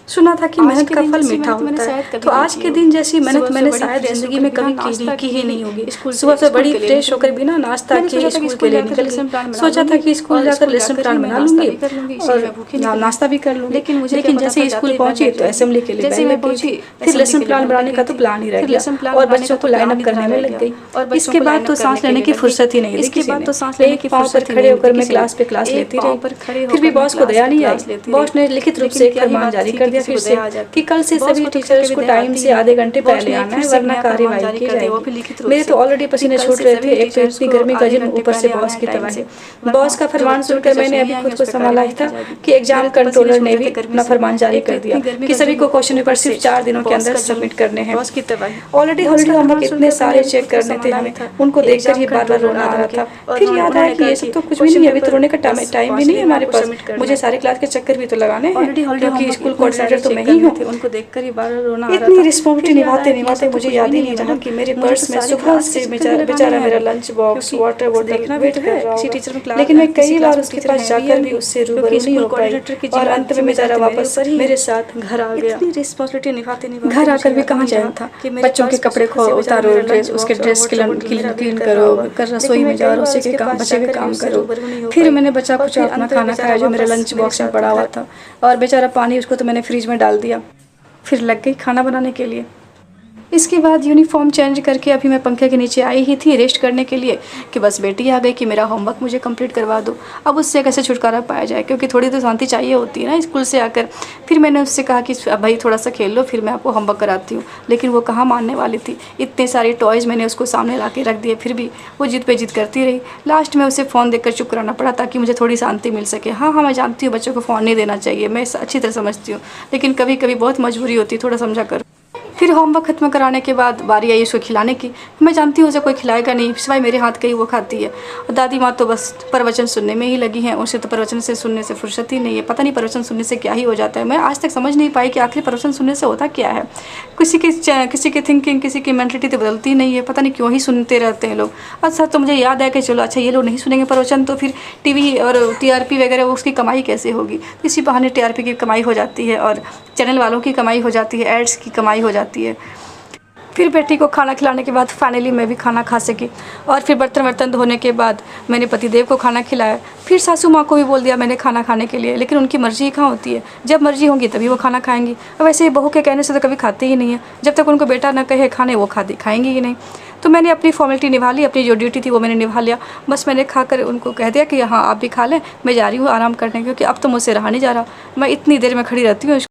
सुना था कि मेहनत का फल मीठा होता है, तो आज के दिन जैसी मेहनत मैंने शायद ज़िंदगी में कभी की ही नहीं होगी। सुबह से बड़ी फ्रेश होकर बिना नाश्ता किए स्कूल के लिए निकल गई। सोचा था कि स्कूल जाकर लेसन प्लान बना लूंगी और नाश्ता भी कर लूंगी, लेकिन जैसे स्कूल पहुंची तो असेंबली के लिए लाइन लग गई। फिर लेसन प्लान बनाने का तो प्लान ही रह गया और बच्चों को लाइन अप करने में लग गई। इसके बाद तो सांस लेने की फुर्सत ही नहीं दी किसी ने। एक पाँव पर खड़े होकर मैं क्लास पे क्लास लेती रही। फिर भी बॉस को दया नहीं आई। बॉस ने लिखित रूप से एक फरमान जारी कर दिया फिर से कि कल से सभी टीचर्स को टाइम से आधे घंटे पहले आना है, वरना कार्यवाही की जाएगी। मेरे तो ऑलरेडी पसीने छूट रहे थे, एक तो इतनी गर्मी का दिन, ऊपर से बॉस की तबाही। बॉस का फरमान सुनकर मैंने अभी खुद को संभाला ही था कि एग्जाम कंट्रोलर ने भी अपना फरमान जारी कर दिया कि सभी को क्वेश्चन पेपर सिर्फ 4 दिनों के अंदर सबमिट करने हैं। ऑलरेडी हॉलीडे होमवर्क इतने सारे चेक करने थे हमें, उनको देखकर ही बार बार रोना आ रहा था। फिर याद आया कि ये सब तो कुछ भी नहीं, अभी तो रोने का टाइम भी नहीं है हमारे पास। मुझे सारे क्लास के चक्कर भी तो लगाने हैं, क्योंकि स्कूल कोऑर्डिनेटर तो मैं ही हूँ। उनको देखकर ही बार बार रोना आ रहा था। इतनी रिस्पॉन्सिबिलिटी निभाते मुझे याद ही नहीं रहा कि मेरे पर्स में सुबह से बेचारा मेरा लंच बॉक्स, वाटर बोतल वेट कर रहा होगा। लेकिन मैं कई बार उसके पास जाकर भी उससे रूबरू नहीं हो पाई और अंत में बेचारा वापस मेरे साथ घर आ गया। रिस्पॉन्सिबिलिटी निभाते घर आकर भी कहाँ जाना था। बच्चों के कपड़े को उतारो, उसके ड्रेस क्लीन करो, रसोई में जाओ, उसी के काम बचे हुए काम करो। फिर मैंने बचा कुछ अपना खाना खाया जो मेरे लंच बॉक्स में पड़ा हुआ था, और बेचारा पानी उसको तो मैंने फ्रिज में डाल दिया। फिर लग गई खाना बनाने के लिए। इसके बाद यूनिफॉर्म चेंज करके अभी मैं पंखे के नीचे आई ही थी रेस्ट करने के लिए कि बस बेटी आ गई कि मेरा होमवर्क मुझे कंप्लीट करवा दो। अब उससे कैसे छुटकारा पाया जाए, क्योंकि थोड़ी तो शांति चाहिए होती है ना स्कूल से आकर। फिर मैंने उससे कहा कि भाई थोड़ा सा खेल लो, फिर मैं आपको होमवर्क कराती हूँ। लेकिन वो कहाँ मानने वाली थी। इतने सारे टॉयज़ मैंने उसको सामने ला के रख दिए, फिर भी वो जिद पे जिद करती रही। लास्ट में उसे फ़ोन देकर चुप कराना पड़ा ताकि मुझे थोड़ी शांति मिल सके। हाँ, मैं जानती हूँ बच्चों को फ़ोन नहीं देना चाहिए, मैं अच्छी तरह समझती हूँ, लेकिन कभी कभी बहुत मजबूरी होती है, थोड़ा समझा करो। फिर होमवर्क खत्म कराने के बाद बारी आई उसको खिलाने की। मैं जानती हूँ उसे कोई खिलाएगा नहीं, सिवाय मेरे हाथ का ही वो खाती है। और दादी माँ तो बस प्रवचन सुनने में ही लगी हैं, उसे तो प्रवचन से सुनने से फुर्सत ही नहीं है। पता नहीं प्रवचन सुनने से क्या ही हो जाता है। मैं आज तक समझ नहीं पाई कि आखिर प्रवचन सुनने से होता क्या है। किसी की थिंकिंग, किसी की मेंटलिटी तो बदलती नहीं है, पता नहीं क्यों ही सुनते रहते हैं लोग। अच्छा, तो मुझे याद है कि चलो अच्छा ये लोग नहीं सुनेंगे प्रवचन, तो फिर टीवी और टीआरपी वगैरह उसकी कमाई कैसे होगी। इसी बहाने टीआरपी की कमाई हो जाती है और चैनल वालों की कमाई हो जाती है, एड्स की कमाई हो जाती है। फिर बेटी को खाना खिलाने के बाद फाइनली मैं भी खाना खा सकी, और फिर बर्तन धोने के बाद मैंने पतिदेव को खाना खिलाया। फिर सासू माँ को भी बोल दिया मैंने खाना खाने के लिए, लेकिन उनकी मर्ज़ी ही कहाँ होती है। जब मर्ज़ी होगी तभी वो खाना खाएंगी, और वैसे ही बहू के कहने से तो कभी खाते ही नहीं है। जब तक उनको बेटा न कहे खाने, वो खाएंगी ही नहीं। तो मैंने अपनी फॉर्मेलिटी निभा ली, अपनी जो ड्यूटी थी वो मैंने निभा लिया। बस मैंने खाकर उनको कह दिया कि हाँ आप भी खा लें, मैं जा रही हूँ आराम करने, क्योंकि अब तो मुझसे रहा नहीं जा रहा। मैं इतनी देर में खड़ी रहती हूँ